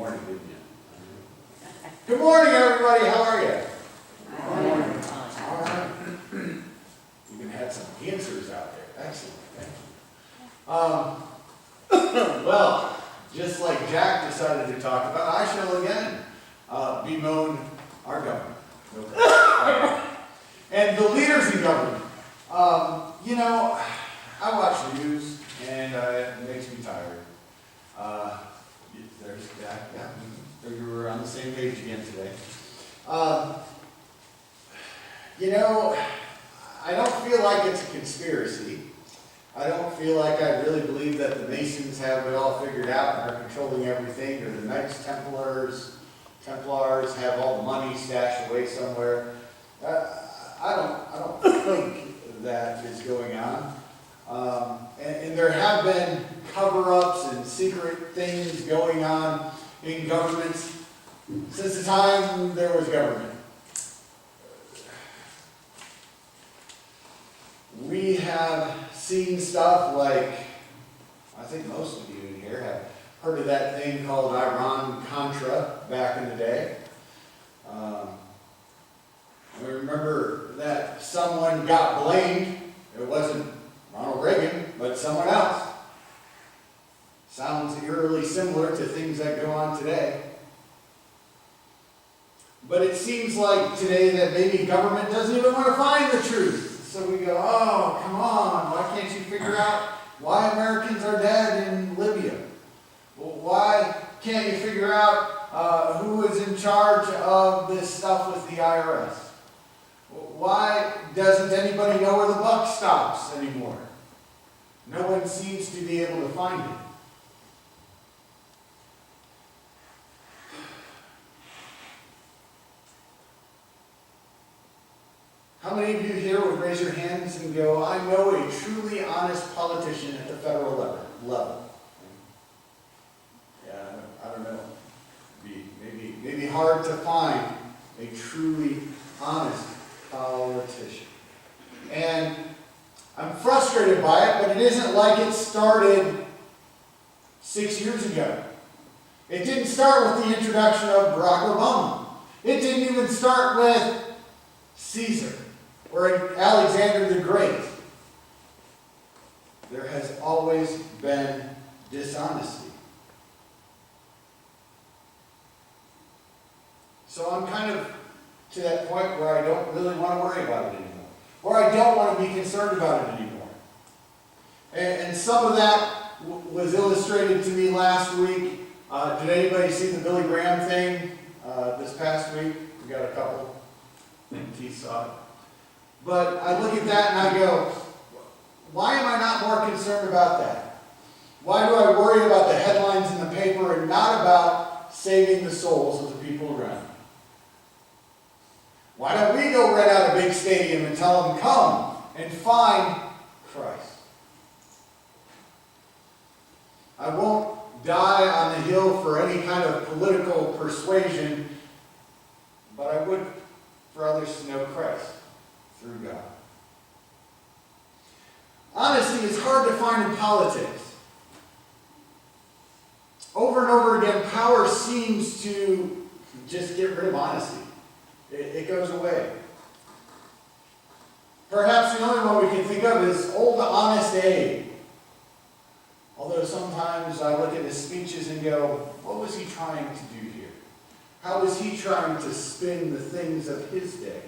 morning, didn't you? Good morning, everybody. How are you? Good morning. All right. You even had some answers out there. Excellent. Thank you. Well, just like Jack decided to talk about, I shall again bemoan our government. And the leaders in government. You know, I watch the news, and it makes me tired. There's Jack. Yeah, we were on the same page again today. You know, I don't feel like it's a conspiracy. I don't feel like I really believe that the Masons have it all figured out and are controlling everything, or the Knights Templars have all the money stashed away somewhere. I don't think that is going on. And there have been cover-ups and secret things going on in governments since the time there was government. We have seen stuff like, I think most of you in here have heard of that thing called Iran-Contra back in the day. We remember that someone got blamed. It wasn't Ronald Reagan, but someone else. Sounds eerily similar to things that go on today. But it seems like today that maybe government doesn't even want to find the truth. So we go, oh, come on, why can't you figure out why Americans are dead in Libya? Well, why can't you figure out who is in charge of this stuff with the IRS? Why doesn't anybody know where the buck stops anymore? No one seems to be able to find it. How many of you here would raise your hands and go, I know a truly honest politician at the federal level? Yeah, I don't know. Maybe hard to find a truly honest politician. And I'm frustrated by it, but it isn't like it started 6 years ago. It didn't start with the introduction of Barack Obama. It didn't even start with Caesar or Alexander the Great. There has always been dishonesty. So I'm kind of to that point where I don't really want to worry about it anymore. Or I don't want to be concerned about it anymore. And some of that was illustrated to me last week. Did anybody see the Billy Graham thing this past week? We got a couple. I think T saw it. But I look at that and I go, why am I not more concerned about that? Why do I worry about the headlines in the paper and not about saving the souls of the people around me? Why don't we go rent out a big stadium and tell them, come and find Christ? I won't die on the hill for any kind of political persuasion, but I would for others to know Christ through God. Honesty is hard to find in politics. Over and over again, power seems to just get rid of honesty. It goes away. Perhaps the only one we can think of is old Honest Abe. Although sometimes I look at his speeches and go, what was he trying to do here? How was he trying to spin the things of his day?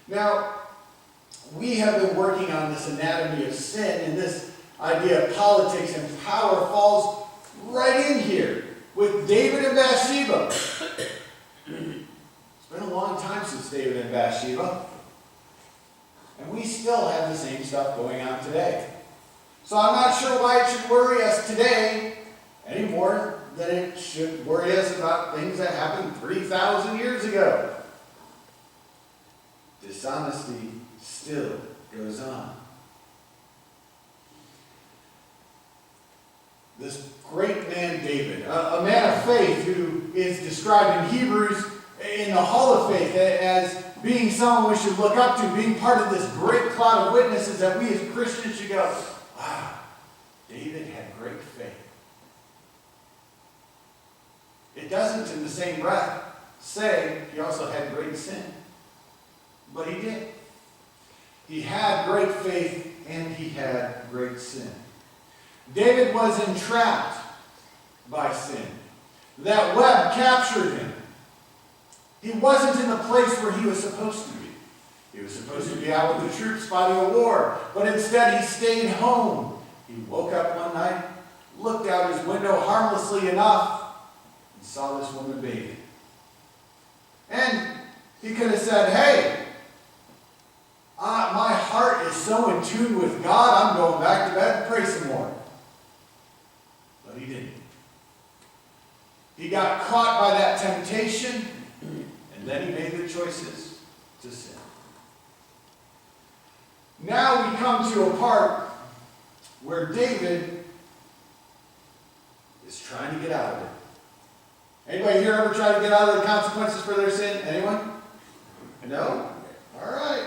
Now, we have been working on this anatomy of sin, and this idea of politics and power falls right in here with David and Bathsheba. It's been a long time since David and Bathsheba, and we still have the same stuff going on today. So I'm not sure why it should worry us today any more than it should worry us about things that happened 3,000 years ago. Dishonesty still goes on. This great man David, a man of faith who is described in Hebrews in the Hall of Faith as being someone we should look up to, being part of this great cloud of witnesses that we as Christians should go, wow, David had great faith. it doesn't in the same breath say he also had great sin. But he did. He had great faith and he had great sin. David was entrapped by sin. That web captured him. He wasn't in the place where he was supposed to be. He was supposed to be out with the troops fighting a war, but instead he stayed home. He woke up one night, looked out his window harmlessly enough, and saw this woman bathing. And he could have said, hey, my heart is so in tune with God, I'm going back to bed and pray some more. But he didn't. He got caught by that temptation, and then he made the choices to sin. Now we come to a part where David is trying to get out of it. Anybody here ever try to get out of the consequences for their sin? Anyone? No? All right.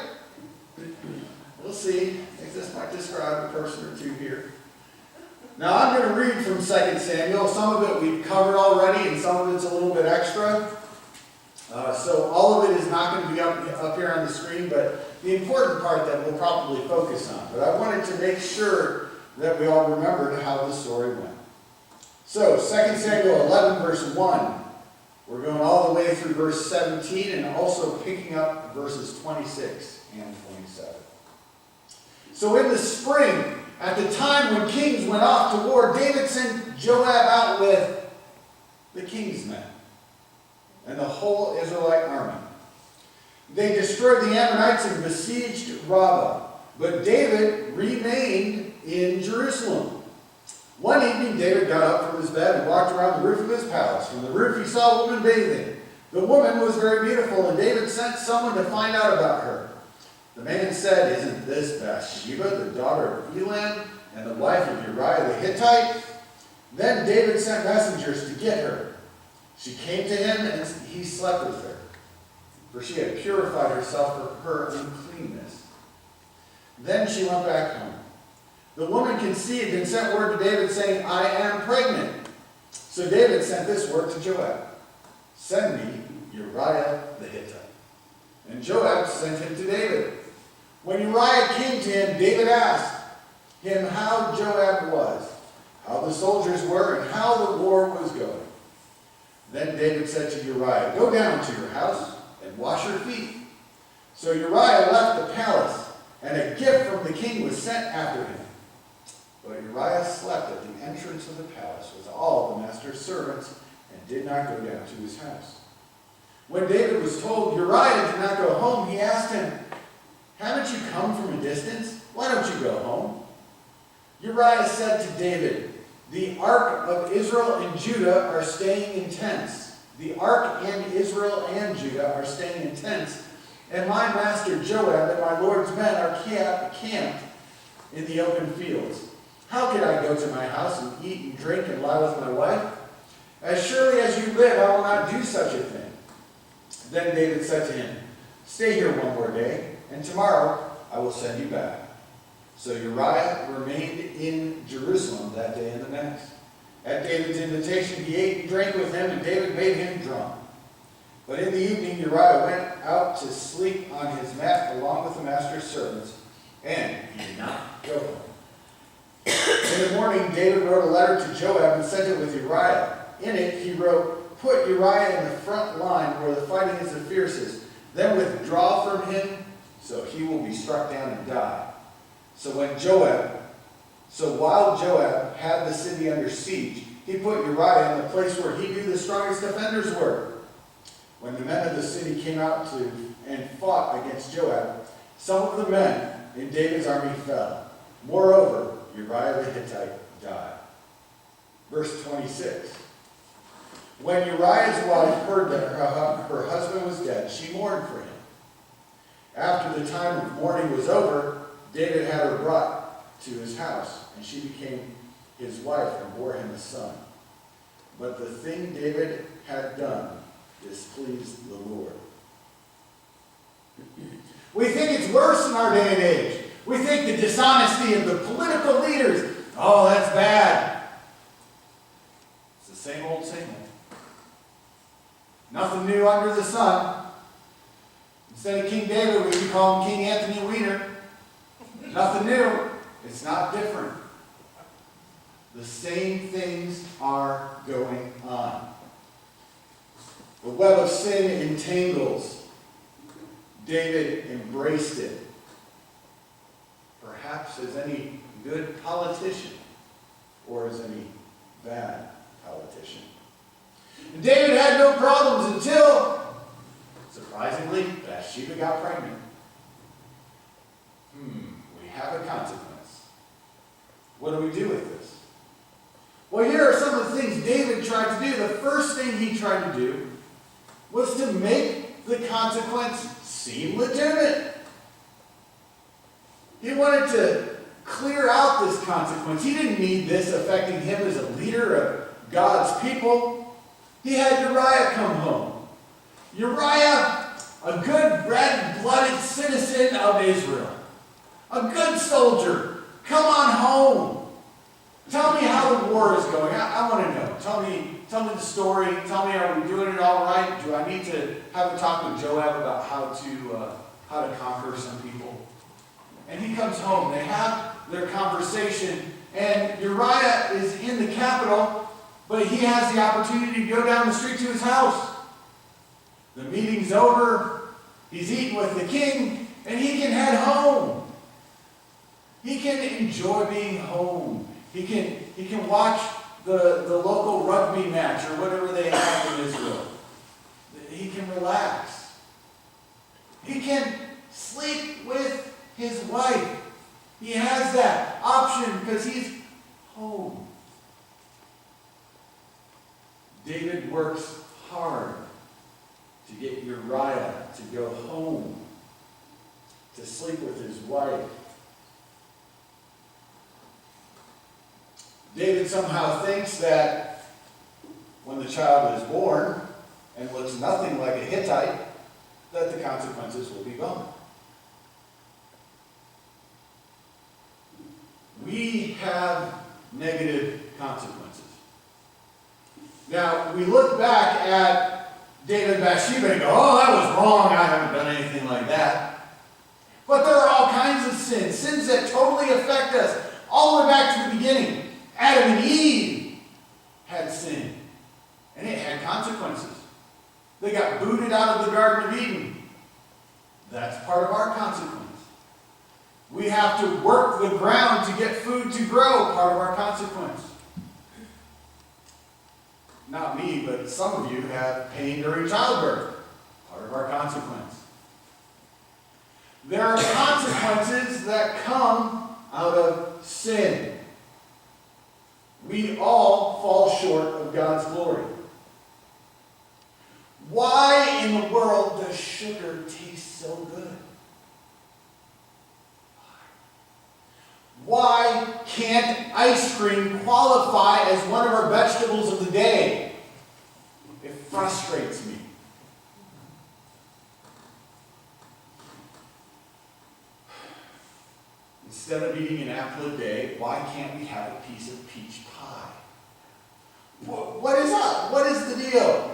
We'll see. I think this might describe a person or two here. Now I'm going to read from 2 Samuel. Some of it we've covered already, and some of it's a little bit extra. So all of it is not going to be up here on the screen, but the important part that we'll probably focus on. But I wanted to make sure that we all remembered how the story went. So 2 Samuel 11, verse 1. We're going all the way through verse 17 and also picking up verses 26 and 27. So in the spring, at the time when kings went off to war, David sent Joab out with the king's men and the whole Israelite army. They destroyed the Ammonites and besieged Rabbah, but David remained in Jerusalem. One evening, David got up from his bed and walked around the roof of his palace. From the roof, he saw a woman bathing. The woman was very beautiful, and David sent someone to find out about her. The man said, "Isn't this Bathsheba, the daughter of Elam, and the wife of Uriah the Hittite?" Then David sent messengers to get her. She came to him, and he slept with her, for she had purified herself from her uncleanness. Then she went back home. The woman conceived and sent word to David, saying, "I am pregnant." So David sent this word to Joab, "Send me Uriah the Hittite." And Joab sent him to David. When Uriah came to him, David asked him how Joab was, how the soldiers were, and how the war was going. Then David said to Uriah, "Go down to your house and wash your feet." So Uriah left the palace, and a gift from the king was sent after him. But Uriah slept at the entrance of the palace with all the master's servants and did not go down to his house. When David was told Uriah did not go home, he asked him, "Haven't you come from a distance? Why don't you go home?" Uriah said to David, "The ark of Israel and Judah are staying in tents. The ark and Israel and Judah are staying in tents, and my master Joab and my lord's men are camped in the open fields. How can I go to my house and eat and drink and lie with my wife? As surely as you live, I will not do such a thing." Then David said to him, "Stay here one more day, and tomorrow I will send you back." So Uriah remained in Jerusalem that day and the next. At David's invitation, he ate and drank with him, and David made him drunk. But in the evening, Uriah went out to sleep on his mat along with the master's servants, and he did not go home. In the morning, David wrote a letter to Joab and sent it with Uriah. In it, he wrote, "Put Uriah in the front line where the fighting is the fiercest. Then withdraw from him, so he will be struck down and die." So while Joab had the city under siege, he put Uriah in the place where he knew the strongest defenders were. When the men of the city came out and fought against Joab, some of the men in David's army fell. Moreover, Uriah the Hittite died. Verse 26. When Uriah's wife heard that her husband was dead, she mourned for him. After the time of mourning was over, David had her brought to his house, and she became his wife and bore him a son. But the thing David had done displeased the Lord. We think it's worse in our day and age. We think the dishonesty of the political leaders, oh, that's bad. It's the same old, same old. Nothing new under the sun. Instead of King David, we could call him King Anthony Weiner. Nothing new. It's not different. The same things are going on. The web of sin entangles. David embraced it. Perhaps as any good politician or as any bad politician. And David had no problems until, surprisingly, Bathsheba got pregnant. We have a consequence. What do we do with this? Well, here are some of the things David tried to do. The first thing he tried to do was to make the consequence seem legitimate. He wanted to clear out this consequence. He didn't need this affecting him as a leader of God's people. He had Uriah come home. Uriah, a good red-blooded citizen of Israel. A good soldier. Come on home. Tell me how the war is going. I want to know. Tell me the story. Tell me, are we doing it all right? Do I need to have a talk with Joab about how to conquer some people? And he comes home. They have their conversation. And Uriah is in the capital, but he has the opportunity to go down the street to his house. The meeting's over. He's eating with the king, and he can head home. He can enjoy being home. He can watch the local rugby match or whatever they have in Israel. He can relax. He can sleep with his wife. He has that option because he's home. David works hard to get Uriah to go home, to sleep with his wife. David somehow thinks that when the child is born and looks nothing like a Hittite, that the consequences will be gone. We have negative consequences. Now, we look back at David and Bathsheba and go, oh, that was wrong, I haven't done anything like that. But there are all kinds of sins, sins that totally affect us, all the way back to the beginning. Adam and Eve had sin, and it had consequences. They got booted out of the Garden of Eden. That's part of our consequence. We have to work the ground to get food to grow, part of our consequence. Not me, but some of you have pain during childbirth, part of our consequence. There are consequences that come out of sin. We all fall short of God's glory. Why in the world does sugar taste so good? Why can't ice cream qualify as one of our vegetables of the day? It frustrates me. Instead of eating an apple a day, why can't we have a piece of peach pie? What is up? What is the deal?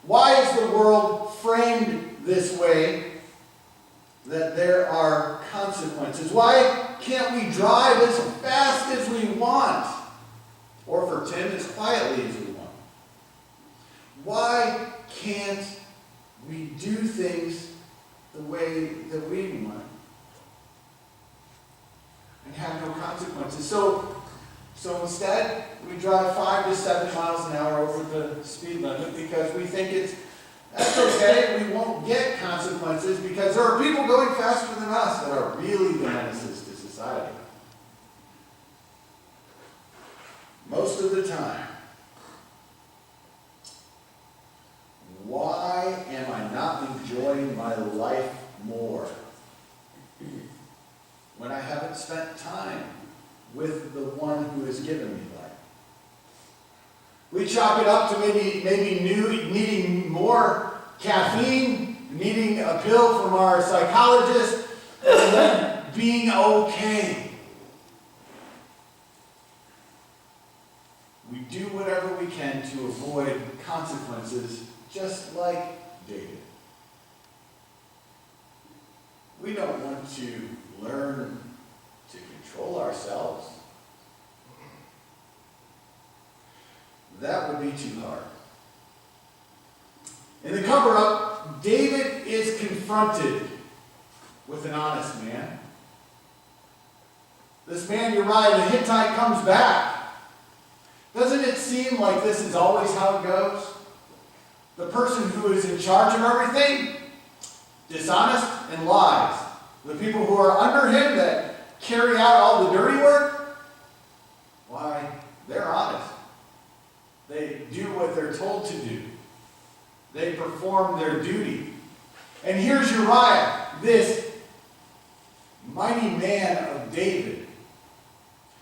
Why is the world framed this way that there are consequences? Why can't we drive as fast as we want? Or for Tim, as quietly as we want? Why can't we do things the way that we want and have no consequences? So instead, we drive 5 to 7 miles an hour over the speed limit because we think that's okay, we won't get consequences because there are people going faster than us that are really the menaces to society. Most of the time. Why am I not enjoying my life more when I haven't spent time with the one who has given me life? We chalk it up to maybe needing more caffeine, needing a pill from our psychologist, and then being okay. We do whatever we can to avoid consequences just like David. We don't want to learn to control ourselves. That would be too hard. In the cover-up, David is confronted with an honest man. This man Uriah the Hittite comes back. Doesn't it seem like this is always how it goes? The person who is in charge of everything, dishonest and lies. The people who are under him that carry out all the dirty work, why, they're honest. They do what they're told to do. They perform their duty. And here's Uriah, this mighty man of David,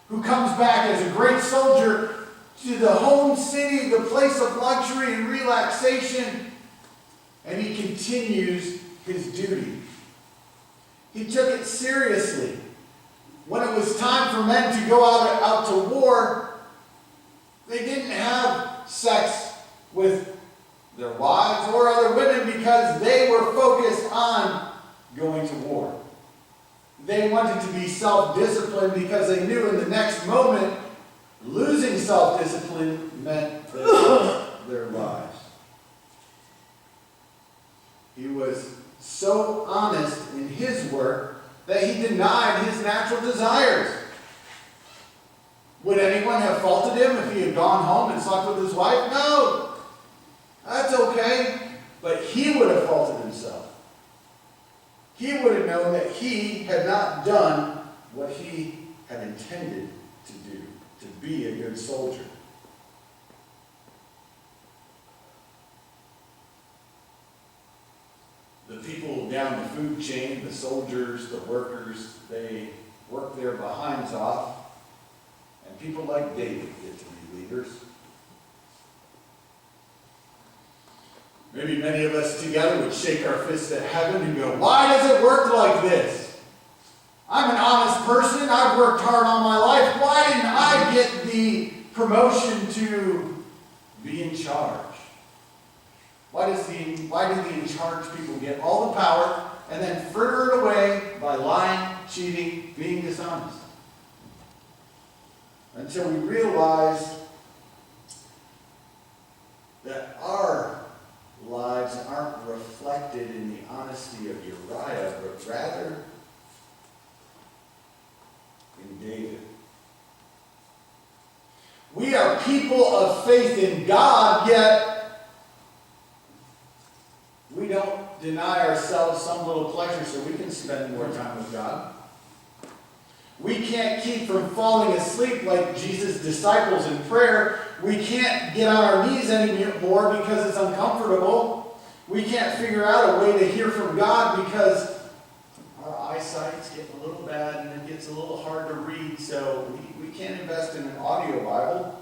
who comes back as a great soldier to the home city, the place of luxury and relaxation, and he continues his duty. He took it seriously. When it was time for men to go out to war, they didn't have sex with their wives or other women because they were focused on going to war. They wanted to be self-disciplined because they knew in the next moment losing self-discipline meant their lives. He was so honest in his work that he denied his natural desires. Would anyone have faulted him if he had gone home and slept with his wife? No. That's okay. But he would have faulted himself. He would have known that he had not done what he had intended to do, to be a good soldier. The people down the food chain, the soldiers, the workers, they work their behinds off. And people like David get to be leaders. Maybe many of us together would shake our fists at heaven and go, why does it work like this? I'm an honest person. I've worked hard all my life. Why didn't I get the promotion to be in charge? Why do the in charge people get all the power and then fritter it away by lying, cheating, being dishonest? Until we realize that our lives aren't reflected in the honesty of Uriah, but rather in David. We are people of faith in God, yet we don't deny ourselves some little pleasure so we can spend more time with God. We can't keep from falling asleep like Jesus' disciples in prayer. We can't get on our knees anymore because it's uncomfortable. We can't figure out a way to hear from God because our eyesight's getting a little bad and it gets a little hard to read, so we can't invest in an audio Bible.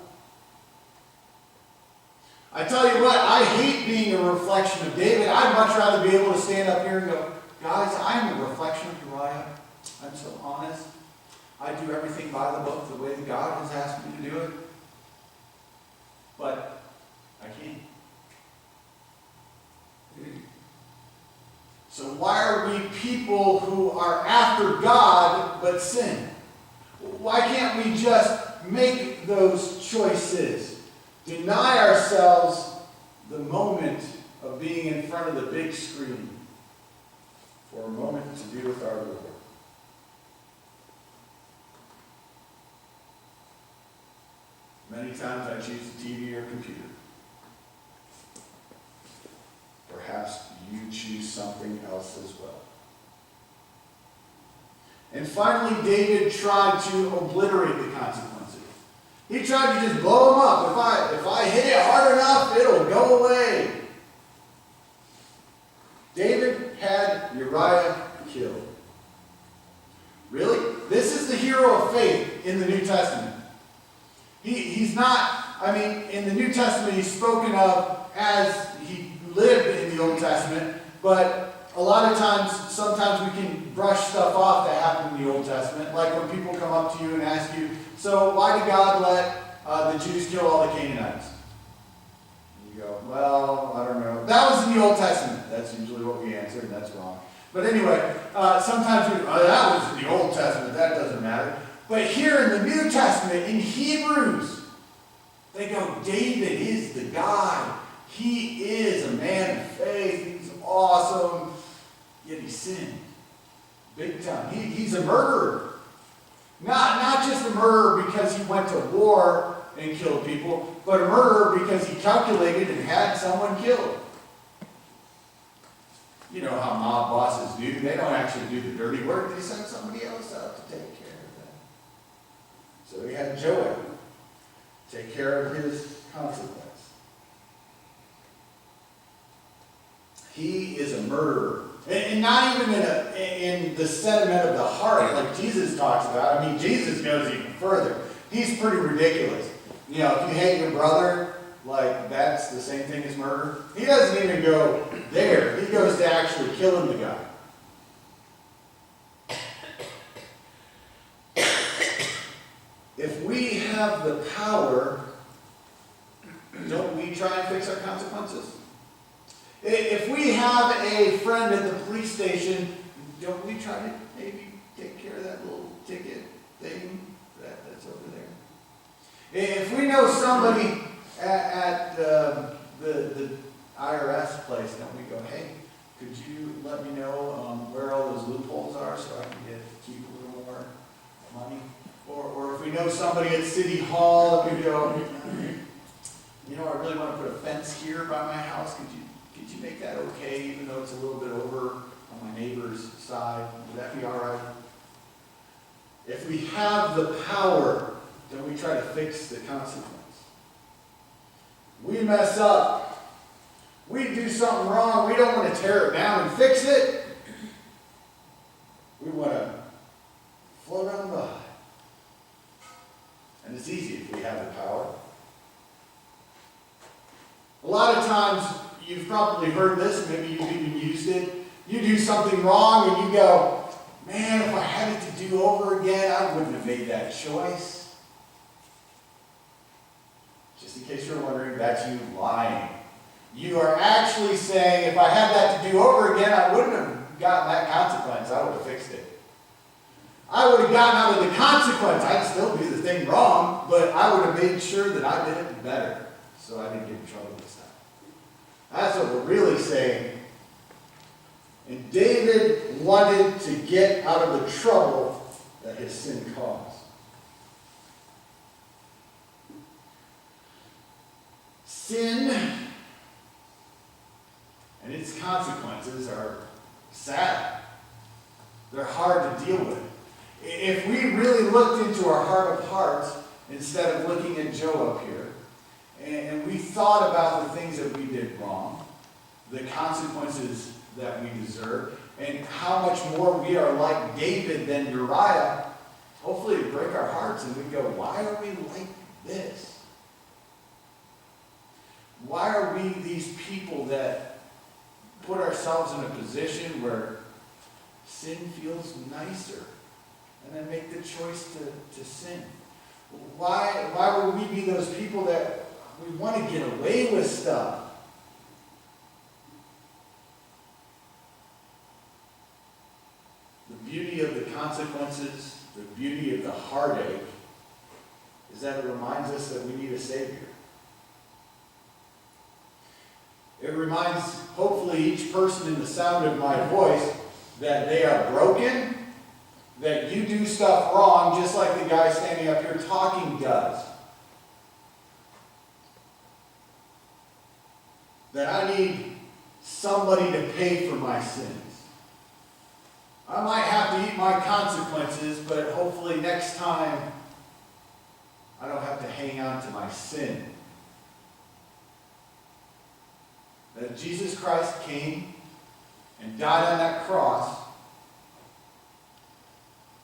I tell you what, I hate being a reflection of David. I'd much rather be able to stand up here and go, guys, I'm a reflection of Uriah. I'm so honest. I do everything by the book the way that God has asked me to do it. But I can't. So why are we people who are after God but sin? Why can't we just make those choices? Deny ourselves the moment of being in front of the big screen for a moment to be with our Lord. Many times I choose the TV or computer. Perhaps you choose something else as well. And finally, David tried to obliterate the consequences. He tried to just blow them up. If I hit it hard enough, it'll go away. David had Uriah killed. Really? This is the hero of faith in the New Testament. He's not, in the New Testament he's spoken of as he lived in the Old Testament, but a lot of times, sometimes we can brush stuff off that happened in the Old Testament, like when people come up to you and ask you, so why did God let the Jews kill all the Canaanites? And you go, well, I don't know. That was in the Old Testament. That's usually what we answer, and that's wrong. But anyway, sometimes we, that was in the Old Testament. That doesn't matter. But here in the New Testament, in Hebrews, they go, David is the guy. He is a man of faith. He's awesome. Yet he sinned. Big time. He's a murderer. Not just a murderer because he went to war and killed people, but a murderer because he calculated and had someone killed. You know how mob bosses do. They don't actually do the dirty work. They send somebody else out to take care of them. So he had Joab take care of his consequence. He is a murderer. And not even in the sentiment of the heart like Jesus talks about. I mean, Jesus goes even further. He's pretty ridiculous. You know, if you hate your brother, like that's the same thing as murder. He doesn't even go there. He goes to actually killing the guy. If we have the power, don't we try and fix our consequences? If we have a friend at the police station, don't we try to maybe take care of that little ticket thing that's over there? If we know somebody at the IRS place, don't we go, hey, could you let me know where all those loopholes are so I can keep a little more money? Or if we know somebody at City Hall, we go, you know, I really want to put a fence here by my house. Could you make that okay, even though it's a little bit over on my neighbor's side? Would that be all right? If we have the power, don't we try to fix the consequence? We mess up. We do something wrong. We don't want to tear it down and fix it. We want to float on by. And it's easy if we have the power. A lot of times, you've probably heard this, maybe you've even used it. You do something wrong and you go, man, if I had it to do over again, I wouldn't have made that choice. Just in case you're wondering, that's you lying. You are actually saying, if I had that to do over again, I wouldn't have gotten that consequence. I would have fixed it. I would have gotten out of the consequence. I'd still do the thing wrong, but I would have made sure that I did it better so I didn't get in trouble this time. That's what we're really saying. And David wanted to get out of the trouble that his sin caused. Sin and its consequences are sad. They're hard to deal with. If we really looked into our heart of hearts, instead of looking at Joe up here, and we thought about the things that we did wrong, the consequences that we deserve, and how much more we are like David than Uriah, hopefully it would break our hearts and we go, why are we like this? Why are we these people that put ourselves in a position where sin feels nicer and then make the choice to sin? Why would we be those people that we want to get away with stuff? The beauty of the consequences, the beauty of the heartache, is that it reminds us that we need a Savior. It reminds, hopefully, each person in the sound of my voice that they are broken, that you do stuff wrong, just like the guy standing up here talking does. That I need somebody to pay for my sins. I might have to eat my consequences, but hopefully next time I don't have to hang on to my sin. That Jesus Christ came and died on that cross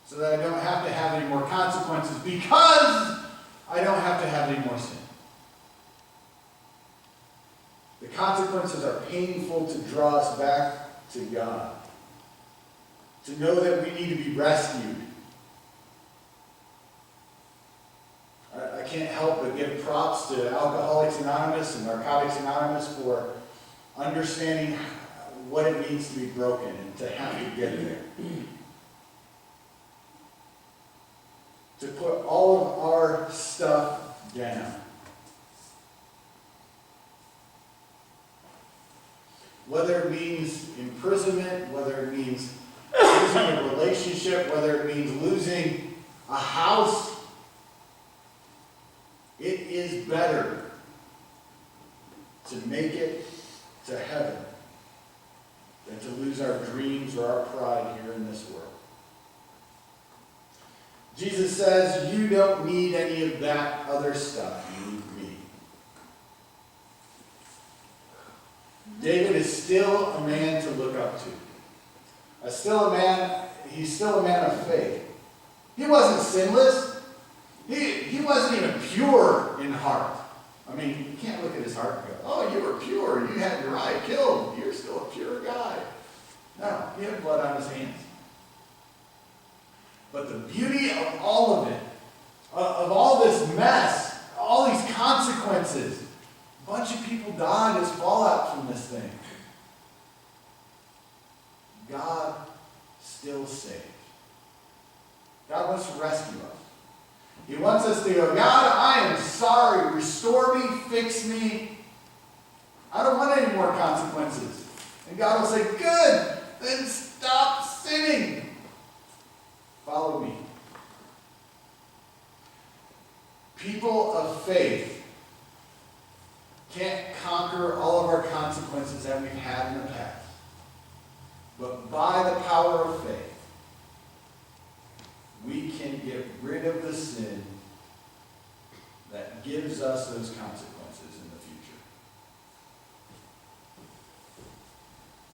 so that I don't have to have any more consequences because I don't have to have any more sin. The consequences are painful to draw us back to God. To know that we need to be rescued. I can't help but give props to Alcoholics Anonymous and Narcotics Anonymous for understanding what it means to be broken and to have to get there. To put all of our stuff down. Whether it means imprisonment, whether it means losing a relationship, whether it means losing a house, it is better to make it to heaven than to lose our dreams or our pride here in this world. Jesus says, you don't need any of that other stuff. You need me. David is still a man to look up to. He's still a man of faith. He wasn't sinless. He wasn't even pure in heart. I mean, you can't look at his heart and go, oh, you were pure. You had Uriah killed. You're still a pure guy. No, he had blood on his hands. But the beauty of all of it, of all this mess, all these consequences, a bunch of people died as fallout from this thing. God still saves. God wants to rescue us. He wants us to go, God, I am sorry. Restore me, fix me. I don't want any more consequences. And God will say, good, then stop sinning. Follow me. People of faith can't conquer all of our consequences that we've had in the past. But by the power of faith, we can get rid of the sin that gives us those consequences.